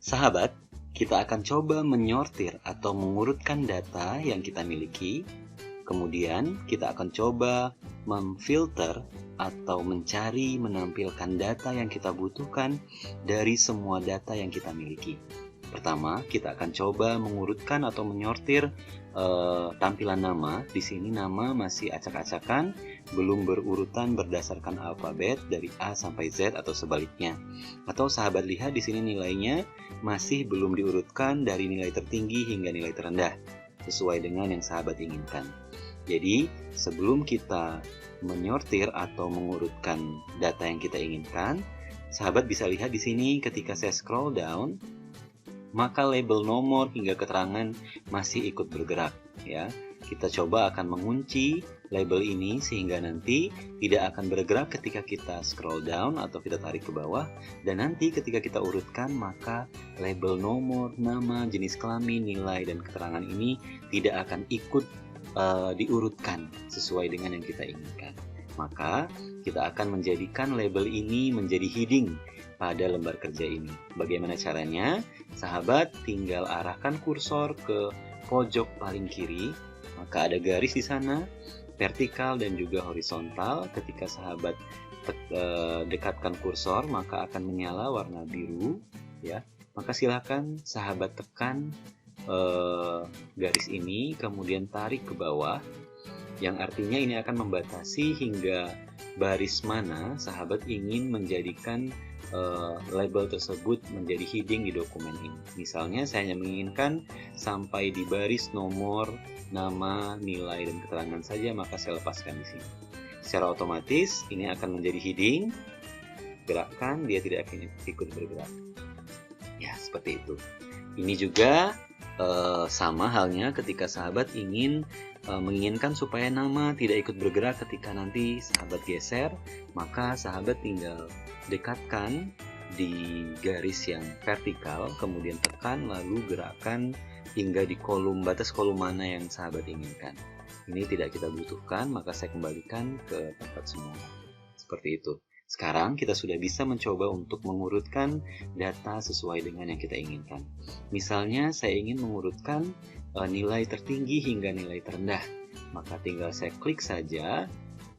Sahabat, kita akan coba menyortir atau mengurutkan data yang kita miliki. Kemudian, kita akan coba memfilter atau mencari menampilkan data yang kita butuhkan dari semua data yang kita miliki. Pertama, kita akan coba mengurutkan atau menyortir tampilan nama. Di sini nama masih acak-acakan, belum berurutan berdasarkan alfabet dari A sampai Z atau sebaliknya. Atau sahabat lihat di sini nilainya masih belum diurutkan dari nilai tertinggi hingga nilai terendah, sesuai dengan yang sahabat inginkan. Jadi, sebelum kita menyortir atau mengurutkan data yang kita inginkan, sahabat bisa lihat di sini ketika saya scroll down, maka label nomor hingga keterangan masih ikut bergerak, ya. Kita coba akan mengunci label ini sehingga nanti tidak akan bergerak ketika kita scroll down atau kita tarik ke bawah, dan nanti ketika kita urutkan maka label nomor, nama, jenis kelamin, nilai, dan keterangan ini tidak akan ikut diurutkan sesuai dengan yang kita inginkan. Maka kita akan menjadikan label ini menjadi heading pada lembar kerja ini. Bagaimana caranya? Sahabat tinggal arahkan kursor ke pojok paling kiri, maka ada garis di sana, vertikal dan juga horizontal. Ketika sahabat dekatkan kursor, maka akan menyala warna biru, ya. Maka silakan sahabat tekan garis ini, kemudian tarik ke bawah, yang artinya ini akan membatasi hingga baris mana sahabat ingin menjadikan label tersebut menjadi heading di dokumen ini. Misalnya saya hanya menginginkan sampai di baris nomor, nama, nilai, dan keterangan saja, maka saya lepaskan di sini. Secara otomatis ini akan menjadi heading, gerakan dia tidak akan ikut bergerak. Ya, seperti itu. Ini juga sama halnya ketika sahabat menginginkan supaya nama tidak ikut bergerak ketika nanti sahabat geser, maka sahabat tinggal dekatkan di garis yang vertikal, kemudian tekan lalu gerakkan hingga di batas kolom mana yang sahabat inginkan. Ini tidak kita butuhkan, maka saya kembalikan ke tempat semula. Seperti itu. Sekarang kita sudah bisa mencoba untuk mengurutkan data sesuai dengan yang kita inginkan. Misalnya saya ingin mengurutkan nilai tertinggi hingga nilai terendah, maka tinggal saya klik saja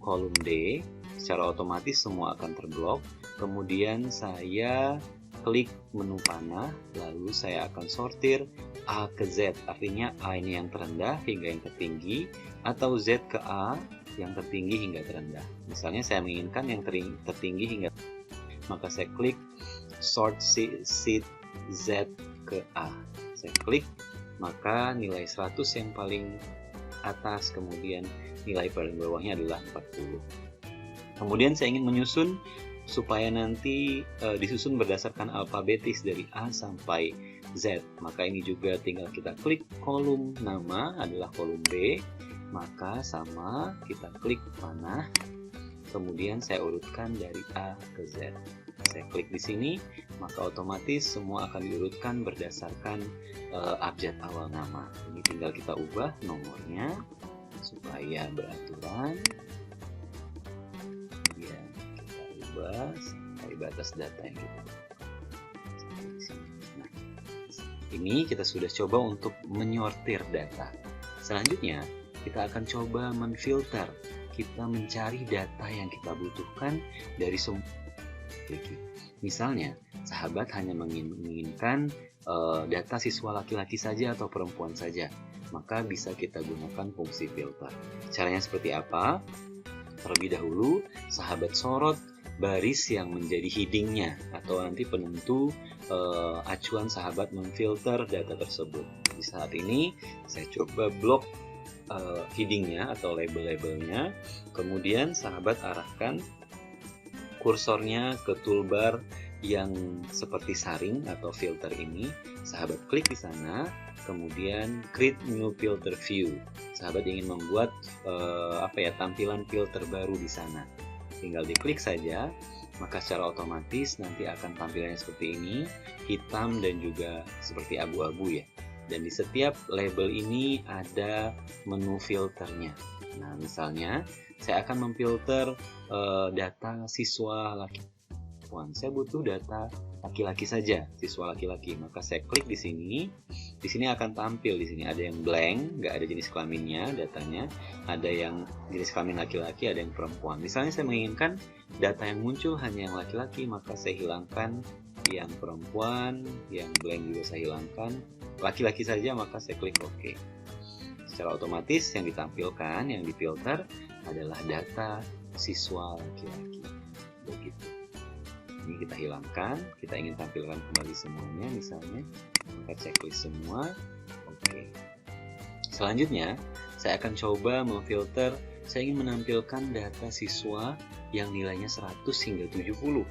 kolom D, secara otomatis semua akan terblok. Kemudian saya klik menu panah, lalu saya akan sortir A ke Z, artinya A ini yang terendah hingga yang tertinggi, atau Z ke A yang tertinggi hingga terendah. Misalnya saya menginginkan yang tertinggi hingga, maka saya klik sort sheet Z ke A. Saya klik, maka nilai 100 yang paling atas, kemudian nilai paling bawahnya adalah 40. Kemudian saya ingin menyusun supaya nanti disusun berdasarkan alfabetis dari A sampai Z. Maka ini juga tinggal kita klik kolom nama adalah kolom B. Maka sama, kita klik panah, kemudian saya urutkan dari A ke Z. Saya klik di sini, maka otomatis semua akan diurutkan berdasarkan abjad awal nama. Ini tinggal kita ubah nomornya supaya beraturan. Ya, kita ubah sampai batas data yang kita butuhkan. Nah, ini kita sudah coba untuk menyortir data. Selanjutnya, kita akan coba menfilter. Kita mencari data yang kita butuhkan dari semua. Misalnya, sahabat hanya menginginkan data siswa laki-laki saja atau perempuan saja, maka bisa kita gunakan fungsi filter. Caranya seperti apa? Terlebih dahulu, sahabat sorot baris yang menjadi headingnya atau nanti penentu acuan sahabat memfilter data tersebut. Di saat ini, saya coba blok headingnya atau label-labelnya, kemudian sahabat arahkan kursornya ke toolbar yang seperti saring atau filter ini, sahabat klik di sana, kemudian create new filter view. Sahabat ingin membuat tampilan filter baru di sana. Tinggal diklik saja, maka secara otomatis nanti akan tampilannya seperti ini, hitam dan juga seperti abu-abu ya. Dan di setiap label ini ada menu filternya. Nah, misalnya saya akan memfilter data siswa laki-laki. Saya butuh data laki-laki saja, siswa laki-laki. Maka saya klik di sini. Di sini akan tampil, di sini ada yang blank, nggak ada jenis kelaminnya datanya. Ada yang jenis kelamin laki-laki, ada yang perempuan. Misalnya saya menginginkan data yang muncul hanya yang laki-laki, maka saya hilangkan yang perempuan, yang blank juga saya hilangkan. Laki-laki saja, maka saya klik OK. Secara otomatis yang ditampilkan, yang difilter adalah data siswa laki-laki. Begitu. Ini kita hilangkan, kita ingin tampilkan kembali semuanya misalnya, maka checklist semua, oke. Selanjutnya, saya akan coba memfilter, saya ingin menampilkan data siswa yang nilainya 100 hingga 70.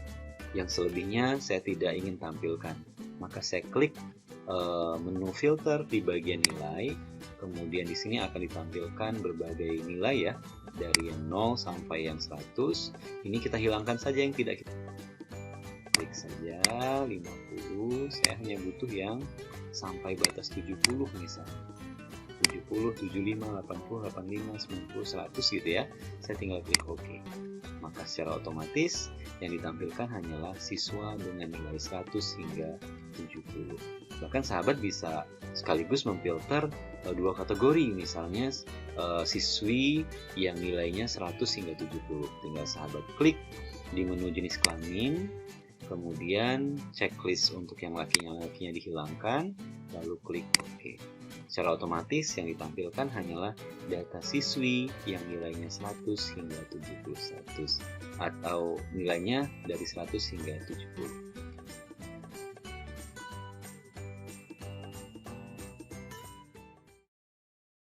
Yang selebihnya saya tidak ingin tampilkan. Maka saya klik menu filter di bagian nilai, kemudian di sini akan ditampilkan berbagai nilai ya, dari yang 0 sampai yang 100. Ini kita hilangkan saja yang tidak kita klik saja 50, saya hanya butuh yang sampai batas 70 misalnya 70, 75, 80, 85, 90, 100 gitu ya. Saya tinggal klik OK. Maka secara otomatis yang ditampilkan hanyalah siswa dengan nilai 100 hingga 70. Bahkan sahabat bisa sekaligus memfilter dua kategori, misalnya siswi yang nilainya 100 hingga 70. Tinggal sahabat klik di menu jenis kelamin, kemudian checklist untuk yang lakinya dihilangkan, lalu klik OK. Secara otomatis yang ditampilkan hanyalah data siswi yang nilainya 100 hingga 70, 100 atau nilainya dari 100 hingga 70.